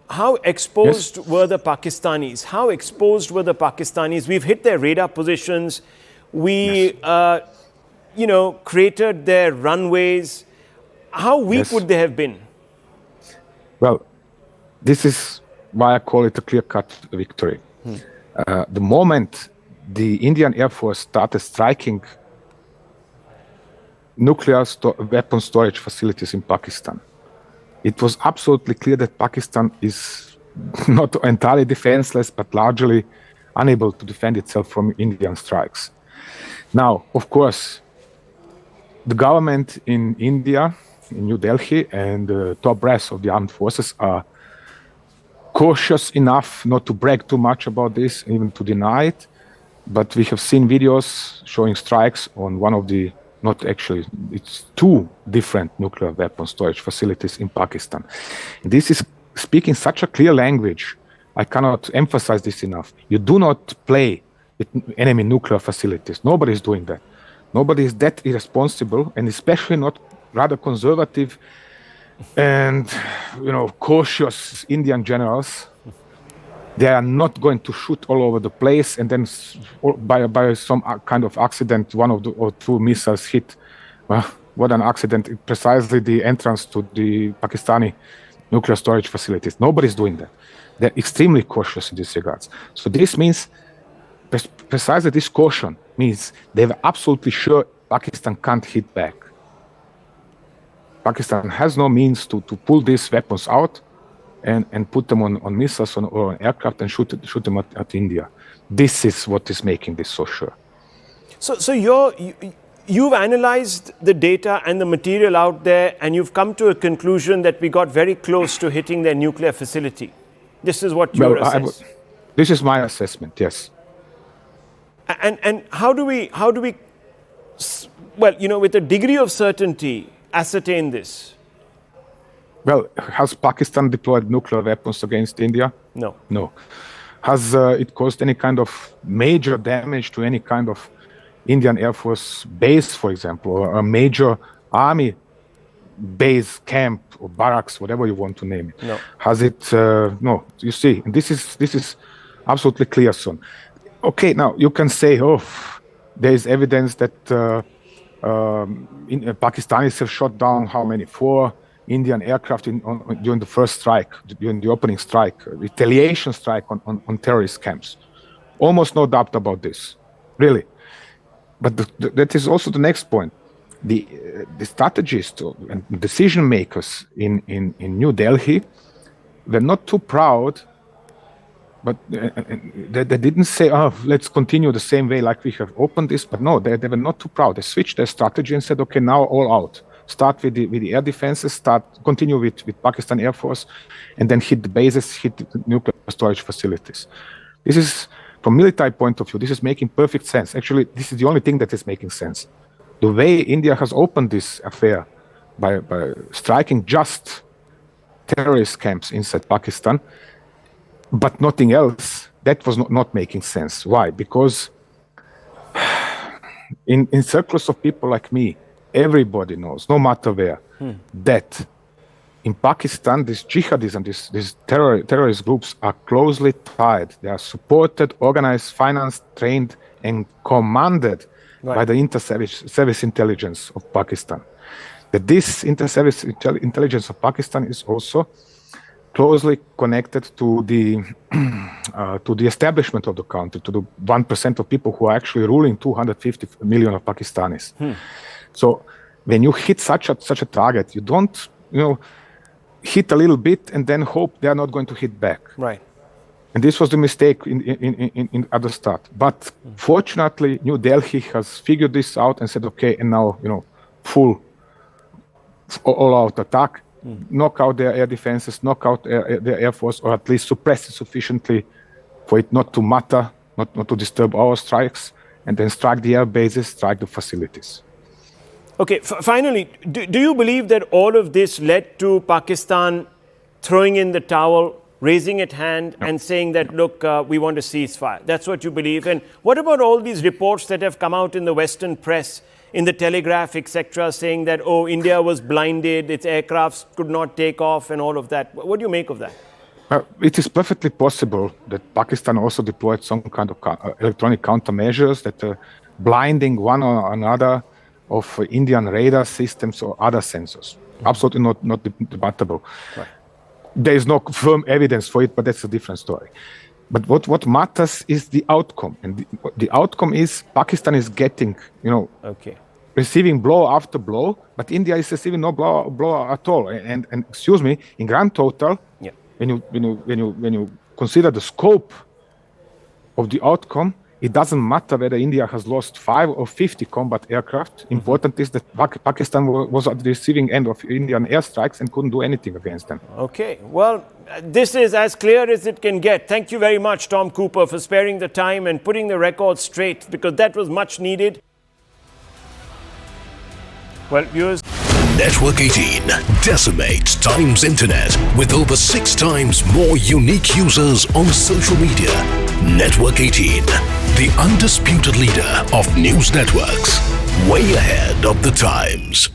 How exposed Yes. were the Pakistanis? How exposed were the Pakistanis? We've hit their radar positions. We, cratered their runways. How weak Yes. would they have been? Well, this is why I call it a clear-cut victory. The moment the Indian Air Force started striking nuclear weapon storage facilities in Pakistan, it was absolutely clear that Pakistan is not entirely defenseless, but largely unable to defend itself from Indian strikes. Now, of course, the government in India, in New Delhi, and the top brass of the armed forces are cautious enough not to brag too much about this, even to deny it. But we have seen videos showing strikes on one of the, not actually, it's two different nuclear weapon storage facilities in Pakistan. This is speaking such a clear language. I cannot emphasize this enough. You do not play with enemy nuclear facilities. Nobody is doing that. Nobody is that irresponsible, and especially not rather conservative and cautious Indian generals. They are not going to shoot all over the place, and then by some kind of accident, one of the or two missiles hit. Well, what an accident! Precisely the entrance to the Pakistani nuclear storage facilities. Nobody's doing that. They're extremely cautious in this regards. So this means precisely this caution means they were absolutely sure Pakistan can't hit back. Pakistan has no means to pull these weapons out and put them on missiles or on aircraft and shoot them at India. This is what is making this so sure. So you've analyzed the data and the material out there, and you've come to a conclusion that we got very close to hitting their nuclear facility. This is what your assessment. This is my assessment, yes. And how do we, with a degree of certainty, ascertain this? Well, has Pakistan deployed nuclear weapons against India? No. No. Has it caused any kind of major damage to any kind of Indian Air Force base, for example, or a major army base, camp, or barracks, whatever you want to name it? No. Has it? No. You see, this is absolutely clear, son. Okay, now you can say, there is evidence that Pakistanis have shot down how many? 4 Indian aircraft during the first strike, during the opening strike, retaliation strike on terrorist camps. Almost no doubt about this, really. But that is also the next point. The strategists and decision makers in New Delhi were not too proud, but they didn't say, let's continue the same way like we have opened this. But no, they were not too proud. They switched their strategy and said, okay, now all out. Start with the air defenses, continue with Pakistan Air Force, and then hit the bases, hit the nuclear storage facilities. This is, from military point of view, this is making perfect sense. Actually, this is the only thing that is making sense. The way India has opened this affair by striking just terrorist camps inside Pakistan, but nothing else, that was not making sense. Why? Because in circles of people like me, everybody knows, no matter where, that in Pakistan, these jihadis and these terrorist groups are closely tied. They are supported, organized, financed, trained, and commanded by the inter-service intelligence of Pakistan. That this inter-service intelligence of Pakistan is also closely connected to the establishment of the country, to the 1% of people who are actually ruling 250 million of Pakistanis. So when you hit such a target, you don't hit a little bit and then hope they are not going to hit back. Right. And this was the mistake at the start. But fortunately, New Delhi has figured this out and said, okay, and now full all-out attack, knock out their air defenses, knock out their air force, or at least suppress it sufficiently for it not to matter, not to disturb our strikes, and then strike the air bases, strike the facilities. Okay, finally, do you believe that all of this led to Pakistan throwing in the towel, raising its hand and saying that, look, we want a ceasefire? That's what you believe. And what about all these reports that have come out in the Western press in the Telegraph, etc., saying that, oh, India was blinded, its aircrafts could not take off and all of that. What do you make of that? It is perfectly possible that Pakistan also deployed some kind of electronic countermeasures that blinding one or another of Indian radar systems or other sensors. Absolutely not debatable. Right. There is no firm evidence for it, but that's a different story. But what matters is the outcome, and the outcome is Pakistan is getting, receiving blow after blow, but India is receiving no blow at all. And excuse me, in grand total, when you consider the scope of the outcome, it doesn't matter whether India has lost 5 or 50 combat aircraft. Important is that Pakistan was at the receiving end of Indian airstrikes and couldn't do anything against them. Okay, well, this is as clear as it can get. Thank you very much, Tom Cooper, for sparing the time and putting the record straight, because that was much needed. Well, viewers. Network 18 decimates Times Internet with over 6 times more unique users on social media. Network 18, the undisputed leader of news networks, way ahead of the times.